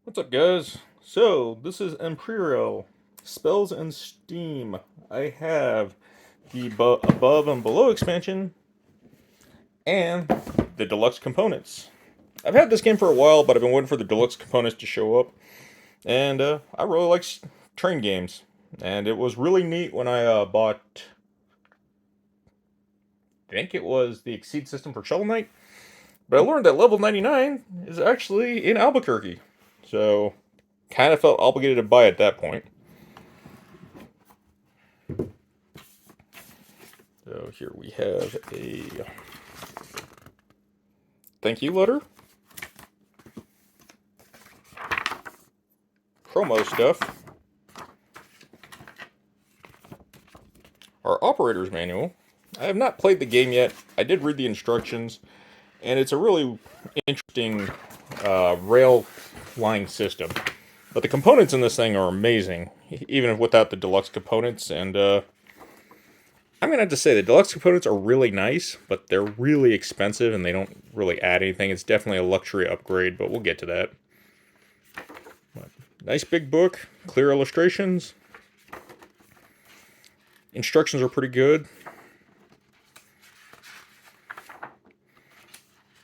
What's up, guys? So, this is Empyreal Spells and Steam. I have the Above and Below expansion and the deluxe components. I've had this game for a while, but I've been waiting for the deluxe components to show up. And I really like train games. And it was really neat when I bought, I think it was the Exceed system for Shovel Knight. But I learned that level 99 is actually in Albuquerque. So, kind of felt obligated to buy it at that point. So here we have a thank you letter, promo stuff, our operator's manual. I have not played the game yet. I did read the instructions, and it's a really interesting rail flying system. But the components in this thing are amazing, even without the deluxe components. And I'm going to have to say the deluxe components are really nice, but they're really expensive and they don't really add anything. It's definitely a luxury upgrade, but we'll get to that. Nice big book, clear illustrations. Instructions are pretty good.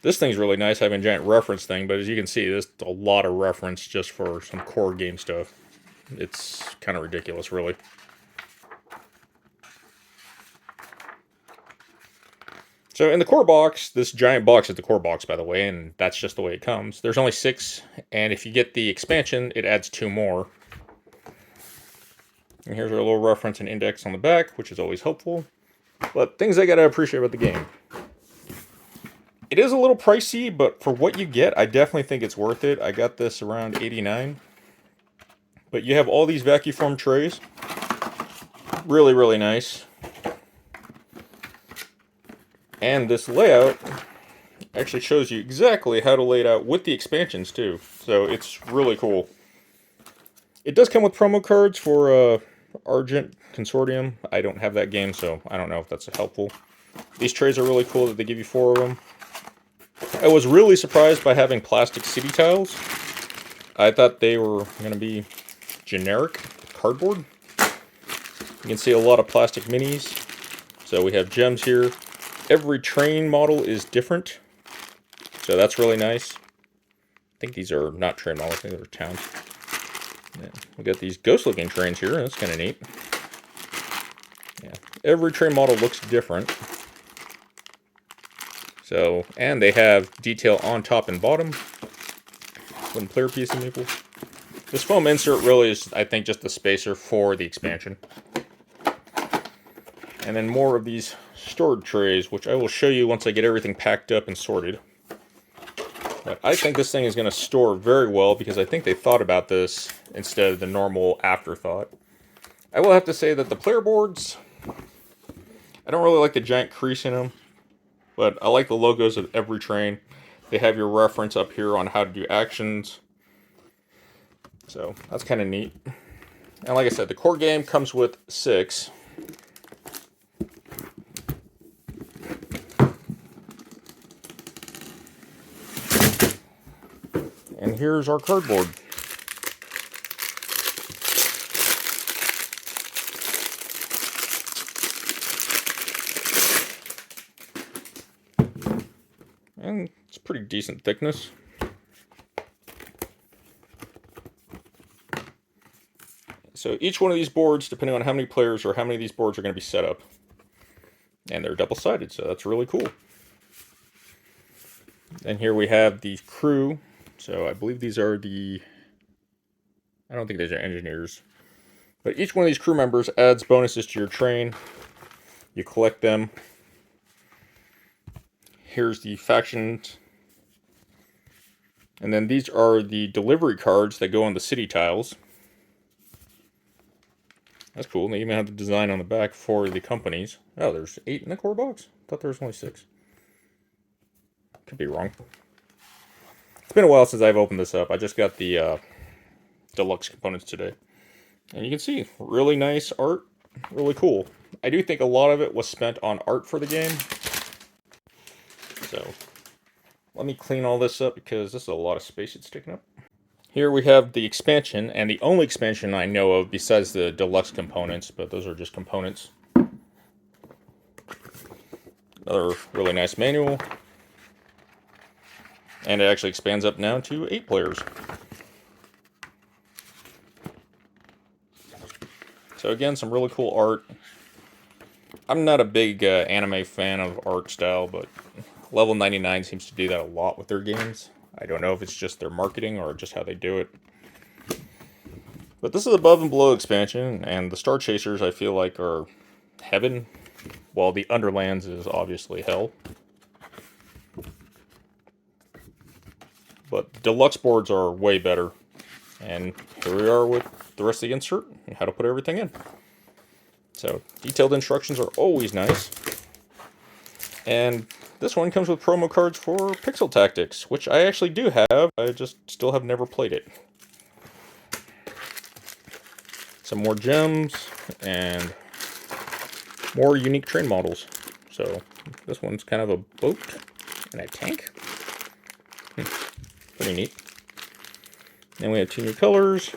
This thing's really nice, having a giant reference thing, but as you can see, there's a lot of reference just for some core game stuff. It's kind of ridiculous, really. So in the core box, this giant box is the core box, by the way, and that's just the way it comes. There's only 6, and if you get the expansion, it adds 2 more. And here's our little reference and index on the back, which is always helpful. But things I gotta appreciate about the game. It is a little pricey, but for what you get, I definitely think it's worth it. I got this around $89. But you have all these vacuum trays. Really, really nice. And this layout actually shows you exactly how to lay it out with the expansions too. So it's really cool. It does come with promo cards for Argent Consortium. I don't have that game, so I don't know if that's helpful. These trays are really cool that they give you 4 of them. I was really surprised by having plastic city tiles. I thought they were going to be generic cardboard. You can see a lot of plastic minis. So we have gems here. Every train model is different. So that's really nice. I think these are not train models, I think they're towns. Yeah. We got these ghost looking trains here, that's kind of neat. Yeah. Every train model looks different. So, and they have detail on top and bottom. Wooden player piece and maple. This foam insert really is, I think, just the spacer for the expansion. And then more of these stored trays, which I will show you once I get everything packed up and sorted. But I think this thing is going to store very well because I think they thought about this instead of the normal afterthought. I will have to say that the player boards, I don't really like the giant crease in them. But I like the logos of every train. They have your reference up here on how to do actions. So that's kind of neat. And like I said, the core game comes with 6. And here's our cardboard. And it's pretty decent thickness. So each one of these boards, depending on how many players or how many of these boards are going to be set up. And they're double-sided, so that's really cool. And here we have the crew. So I believe these are I don't think these are engineers. But each one of these crew members adds bonuses to your train. You collect them. Here's the factions. And then these are the delivery cards that go on the city tiles. That's cool. They even have the design on the back for the companies. Oh, there's 8 in the core box? I thought there was only 6. Could be wrong. It's been a while since I've opened this up. I just got the deluxe components today. And you can see, really nice art. Really cool. I do think a lot of it was spent on art for the game. So, let me clean all this up because this is a lot of space it's taking up. Here we have the expansion, and the only expansion I know of besides the deluxe components, but those are just components. Another really nice manual. And it actually expands up now to 8 players. So again, some really cool art. I'm not a big anime fan of art style, but Level 99 seems to do that a lot with their games. I don't know if it's just their marketing or just how they do it. But this is Above and Below expansion, and the Star Chasers I feel like are heaven, while the Underlands is obviously hell. But deluxe boards are way better. And here we are with the rest of the insert and how to put everything in. So, detailed instructions are always nice. And this one comes with promo cards for Pixel Tactics, which I actually do have. I just still have never played it. Some more gems and more unique train models. So, this one's kind of a boat and a tank. Pretty neat. Then we have 2 new colors,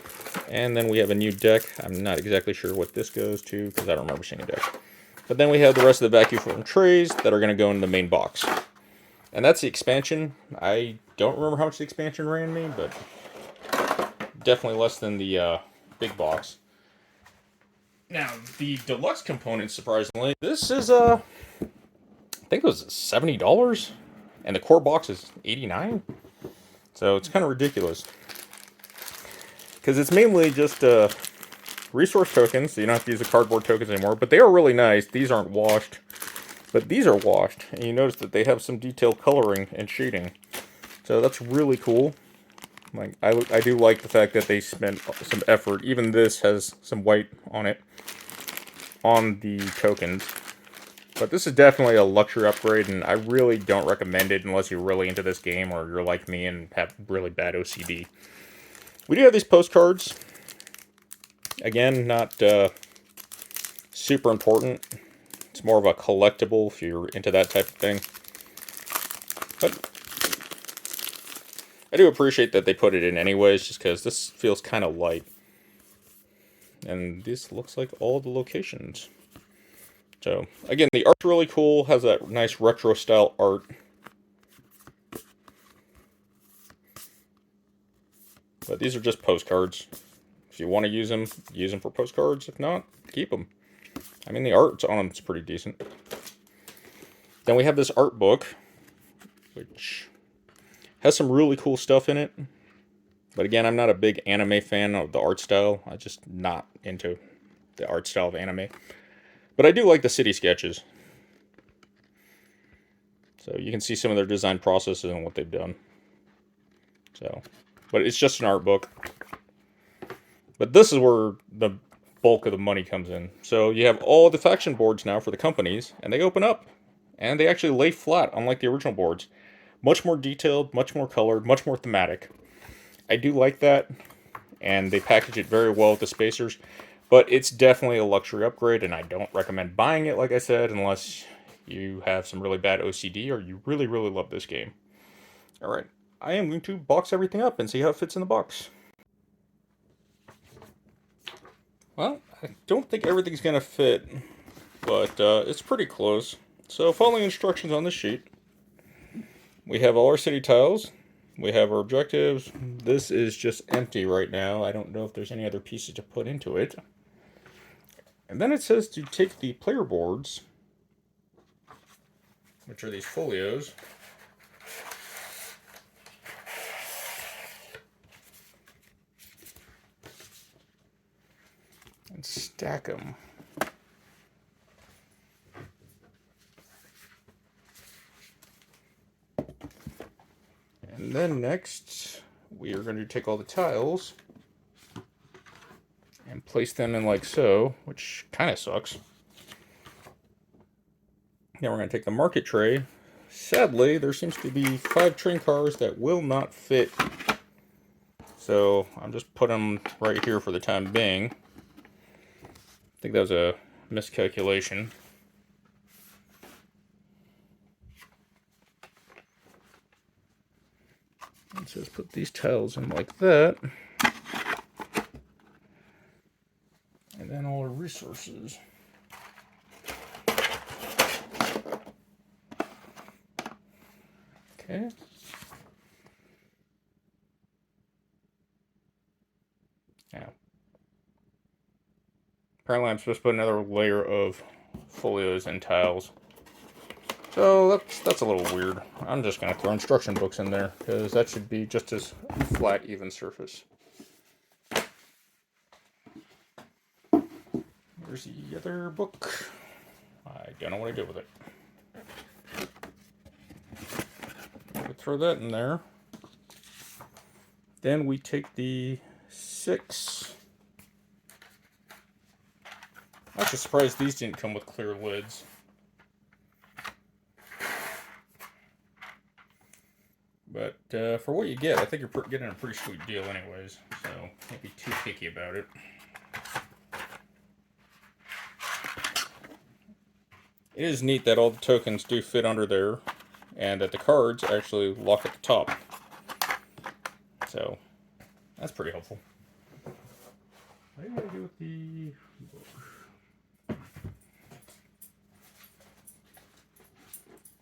and then we have a new deck. I'm not exactly sure what this goes to, because I don't remember seeing a deck. But then we have the rest of the vacuum form trays that are going to go in the main box. And that's the expansion. I don't remember how much the expansion ran me, but definitely less than the big box. Now, the deluxe components, surprisingly, this is, I think it was $70, and the core box is $89. So it's kind of ridiculous. Because it's mainly just resource tokens, so you don't have to use the cardboard tokens anymore. But they are really nice. These aren't washed. But these are washed. And you notice that they have some detailed coloring and shading. So that's really cool. Like I do like the fact that they spent some effort. Even this has some white on it. On the tokens. But this is definitely a luxury upgrade. And I really don't recommend it unless you're really into this game. Or you're like me and have really bad OCD. We do have these postcards. Again, not super important. It's more of a collectible if you're into that type of thing. But I do appreciate that they put it in anyways, just because this feels kind of light. And this looks like all the locations. So, again, the art's really cool. Has that nice retro style art. But these are just postcards. If you want to use them for postcards. If not, keep them. I mean, the art on them is pretty decent. Then we have this art book, which has some really cool stuff in it. But again, I'm not a big anime fan of the art style. I'm just not into the art style of anime. But I do like the city sketches. So you can see some of their design processes and what they've done. So, but it's just an art book. But this is where the bulk of the money comes in. So you have all the faction boards now for the companies, and they open up. And they actually lay flat, unlike the original boards. Much more detailed, much more colored, much more thematic. I do like that, and they package it very well with the spacers. But it's definitely a luxury upgrade, and I don't recommend buying it, like I said, unless you have some really bad OCD or you really, really love this game. Alright, I am going to box everything up and see how it fits in the box. Well, I don't think everything's going to fit, but it's pretty close. So, following instructions on the sheet, we have all our city tiles, we have our objectives. This is just empty right now. I don't know if there's any other pieces to put into it. And then it says to take the player boards, which are these folios, and stack them. And then next, we are going to take all the tiles and place them in like so, which kind of sucks. Now we're going to take the market tray. Sadly, there seems to be 5 train cars that will not fit. So I'm just putting them right here for the time being. I think that was a miscalculation. And so just put these tiles in like that. And then all our resources. Okay. Now, apparently I'm supposed to put another layer of folios and tiles. So that's a little weird. I'm just going to throw instruction books in there, because that should be just as flat, even surface. Here's the other book. I don't know what I did with it. We throw that in there. Then we take the 6. I'm actually surprised these didn't come with clear lids. But for what you get, I think you're getting a pretty sweet deal anyways. So can't be too picky about it. It is neat that all the tokens do fit under there, and that the cards actually lock at the top. So that's pretty helpful. What do I do with the book?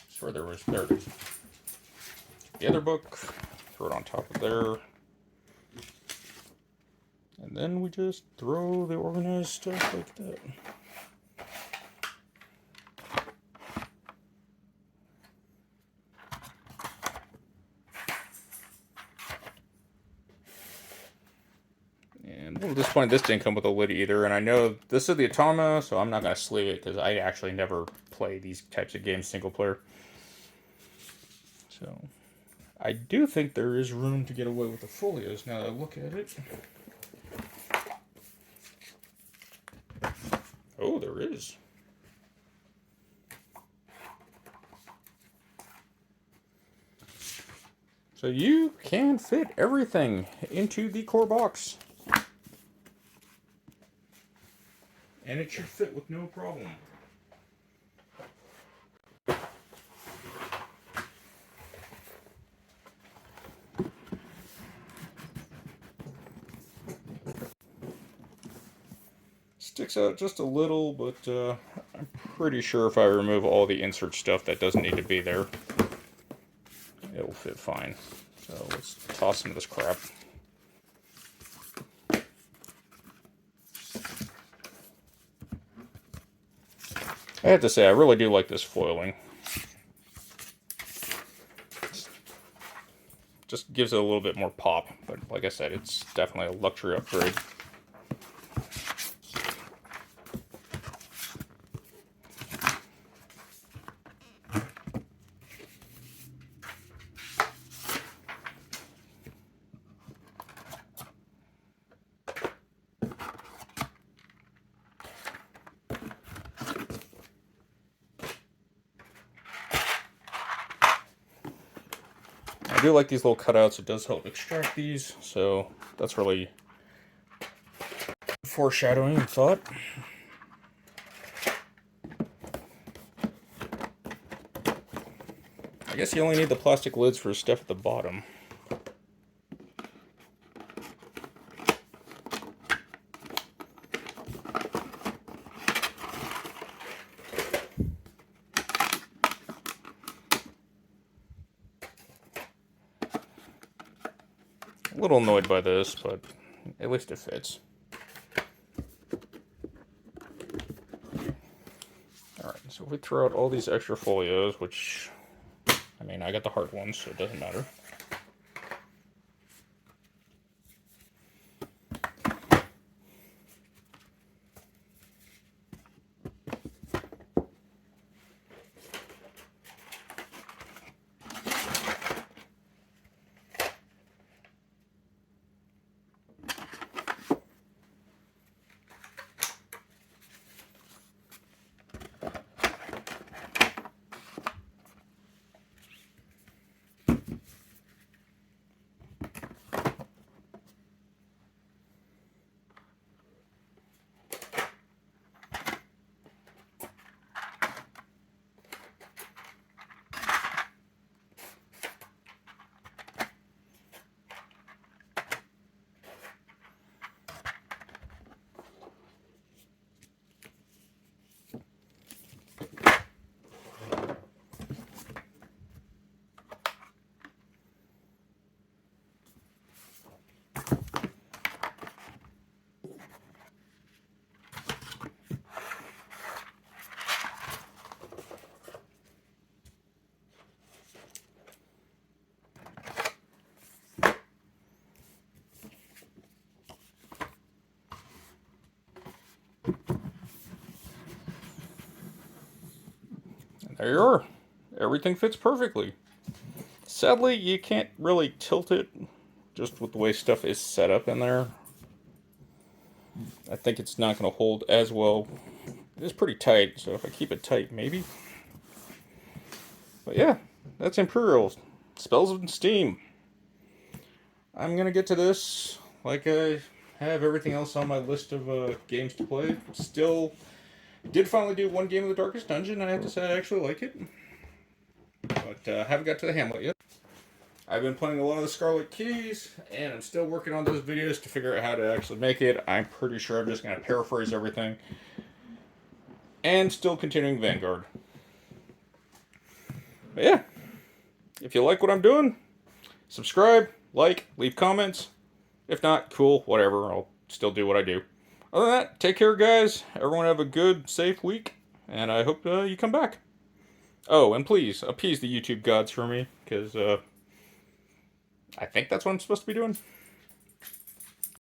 Sure, there it is. The other book, throw it on top of there. And then we just throw the organized stuff like that. And at this point, this didn't come with a lid either. And I know this is the Automa, so I'm not going to sleeve it, because I actually never play these types of games single player. So I do think there is room to get away with the folios now that I look at it. Oh, there is. So you can fit everything into the core box. And it should fit with no problem. Sticks out just a little, but I'm pretty sure if I remove all the insert stuff that doesn't need to be there, it'll fit fine. So let's toss some of this crap. I have to say, I really do like this foiling. Just gives it a little bit more pop, but like I said, it's definitely a luxury upgrade. I do like these little cutouts. It does help extract these, so that's really foreshadowing and thought. I guess you only need the plastic lids for stuff at the bottom. A little annoyed by this, but at least it fits. Alright, so if we throw out all these extra folios, which, I mean, I got the hard ones, so it doesn't matter. there you are. Everything fits perfectly. Sadly, you can't really tilt it just with the way stuff is set up in there. I think it's not going to hold as well. It is pretty tight, so if I keep it tight, maybe. But yeah, that's Empyreal. Spells of Steam. I'm going to get to this like I have everything else on my list of games to play. Still did finally do one game of the Darkest Dungeon. I have to say I actually like it. But haven't got to the Hamlet yet. I've been playing a lot of the Scarlet Keys, and I'm still working on those videos to figure out how to actually make it. I'm pretty sure I'm just going to paraphrase everything. And still continuing Vanguard. But yeah, if you like what I'm doing, subscribe, like, leave comments. If not, cool, whatever. I'll still do what I do. Other than that, take care, guys. Everyone have a good, safe week, and I hope you come back. Oh, and please, appease the YouTube gods for me, because I think that's what I'm supposed to be doing.